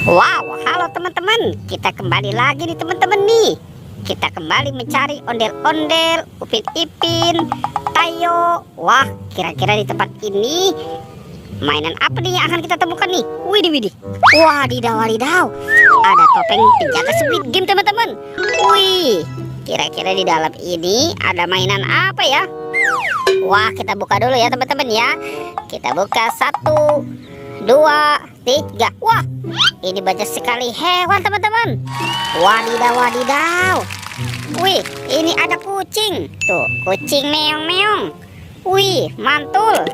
Wow, halo teman-teman. Kita kembali lagi nih teman-teman nih. Kita kembali mencari ondel-ondel, Upin Ipin, Tayo. Wah, kira-kira di tempat ini mainan apa nih yang akan kita temukan nih? Widih, widih. Wadidaw, wadidaw. Ada topeng penjaga Squid Game teman-teman. Wih, kira-kira di dalam ini ada mainan apa ya? Wah, kita buka dulu ya teman-teman ya. Kita buka 1, 2, 3. Wah, ini banyak sekali hewan teman-teman. Wadidaw, wadidaw. Wih, ini ada kucing. Tuh, kucing meong-meong. Wih, mantul.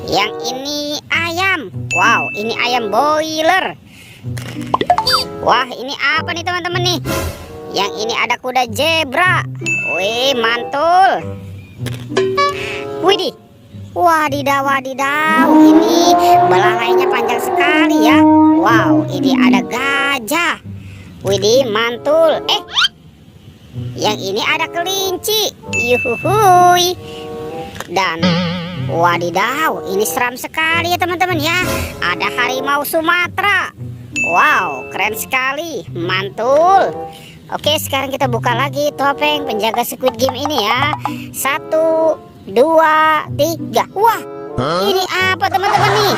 Yang ini ayam. Wow, ini ayam boiler. Wah, ini apa nih teman-teman nih? Yang ini ada kuda zebra. Wih, mantul. Widih. Wadidaw, wadidaw. Ini belalainya panjang sekali ya. Wow, ini ada gajah. Widih, mantul. Yang ini ada kelinci. Yuhuhui. Dan wadidaw, ini seram sekali ya teman-teman ya. Ada harimau Sumatera. Wow, keren sekali. Mantul. Oke, sekarang kita buka lagi topeng penjaga Squid Game ini ya. 1, 2, 3. Wah, ini apa teman-teman nih?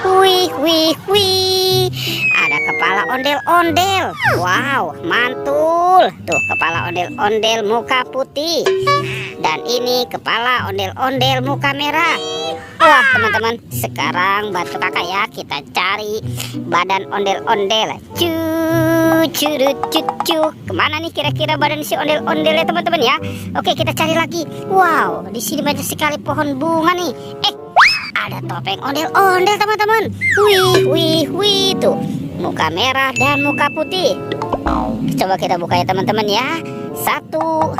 Wih, wih, wih. Ada kepala ondel-ondel. Wow, mantul. Tuh, kepala ondel-ondel muka putih. Dan ini kepala ondel-ondel muka merah. Wah teman-teman, sekarang bantu kakak ya. Kita cari badan ondel-ondel. Cucu. Kemana nih kira-kira badan si ondel-ondel ya teman-teman ya? Oke, kita cari lagi. Wow, di sini banyak sekali pohon bunga nih. Ada topeng ondel-ondel teman-teman. Wih. Tuh, muka merah dan muka putih. Coba kita buka ya teman-teman ya. 1,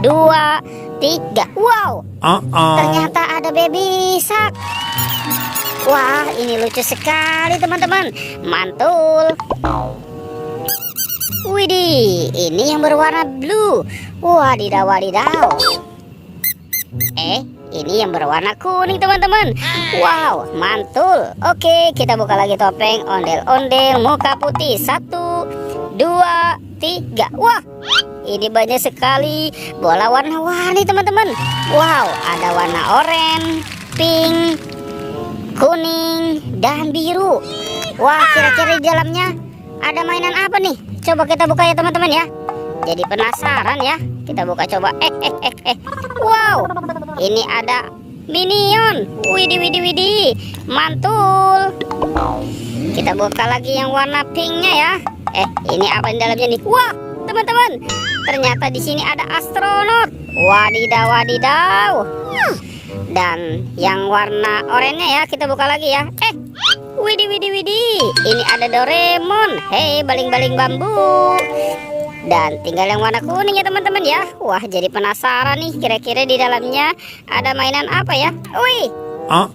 2, 3. Wow, ternyata ada baby shark. Wah, ini lucu sekali teman-teman. Mantul. Widih, ini yang berwarna blue. Wadidaw, wadidaw. Ini yang berwarna kuning teman-teman. Wow, mantul. Oke, kita buka lagi topeng ondel-ondel muka putih. 1, 2, 3. Wah, ini banyak sekali bola warna-warni teman-teman. Wow, ada warna oranye, pink, kuning, dan biru. Wah, kira-kira di dalamnya ada mainan apa nih? Coba kita buka ya teman-teman ya. Jadi penasaran ya. Kita buka coba. Wow, ini ada minion. Widih. Mantul. Kita buka lagi yang warna pinknya ya. Ini apa di dalamnya nih? Wah, teman-teman, ternyata di sini ada astronot. Wadidaw, wadidaw. Dan yang warna oranye ya, kita buka lagi ya. Widih. Ini ada Doraemon. Hei, baling-baling bambu. Dan tinggal yang warna kuning ya teman-teman ya. Wah, jadi penasaran nih kira-kira di dalamnya ada mainan apa ya. Wih,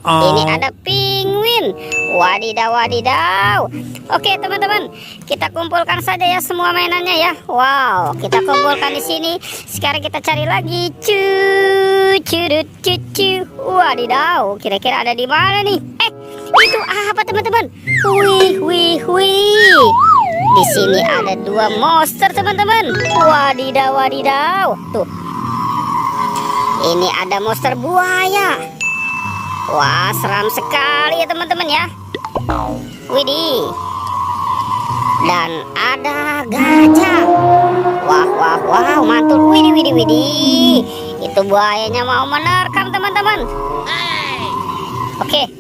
ini ada penguin. Wadidaw. Oke teman-teman, kita kumpulkan saja ya semua mainannya ya. Wow, kita kumpulkan di sini. Sekarang kita cari lagi. Cucu. Wadidaw, kira-kira ada di mana nih? Itu apa teman-teman? Wih. Di sini ada 2 monster teman-teman. Wadidaw. Tuh, ini ada monster buaya. Wah, seram sekali ya teman-teman ya. Widih. Dan ada gajah. Wah, mantul. Widih. Itu buayanya mau menerkam teman-teman. Oke,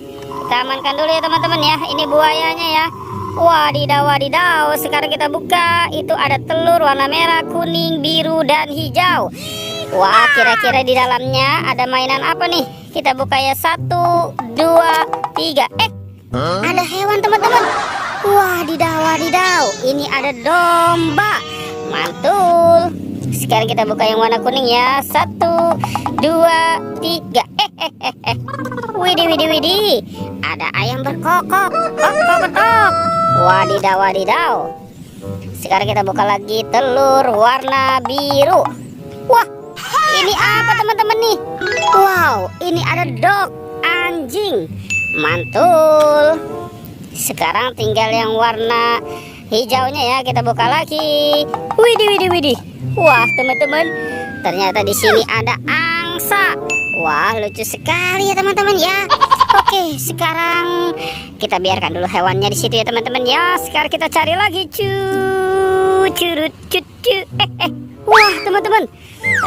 kita amankan dulu ya teman-teman ya. Ini buayanya ya. Wadidaw. Sekarang kita buka. Itu ada telur warna merah, kuning, biru, dan hijau. Wah, kira-kira di dalamnya ada mainan apa nih? Kita buka ya. 1, 2, 3. Ada hewan teman-teman. Wadidaw. Ini ada domba. Mantul. Sekarang kita buka yang warna kuning ya. 1, 2, 3. Widih. Ada ayam berkokok. Kok. Wadidaw. Sekarang kita buka lagi telur warna biru. Wah, ini apa teman-teman nih? Wow, ini ada dog, anjing. Mantul. Sekarang tinggal yang warna hijaunya ya, kita buka lagi. Widih, widih, widih. Wah, teman-teman, ternyata di sini ada angsa. Wah, lucu sekali ya teman-teman ya. Oke, sekarang kita biarkan dulu hewannya di situ ya teman-teman ya. Sekarang kita cari lagi. Curut, cucu. Wah, teman-teman,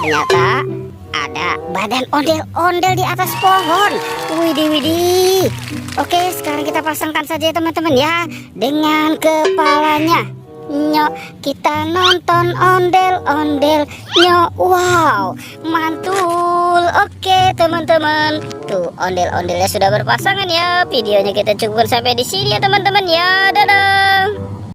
ternyata ada badan ondel-ondel di atas pohon. Widih, widih. Oke, sekarang kita pasangkan saja ya teman-teman ya, dengan kepalanya. Nyok, kita nonton ondel-ondel. Nyok, wow, mantul. Oke teman-teman, tuh ondel-ondelnya sudah berpasangan ya. Videonya kita cukupkan sampai di sini ya teman-teman ya. Dadah.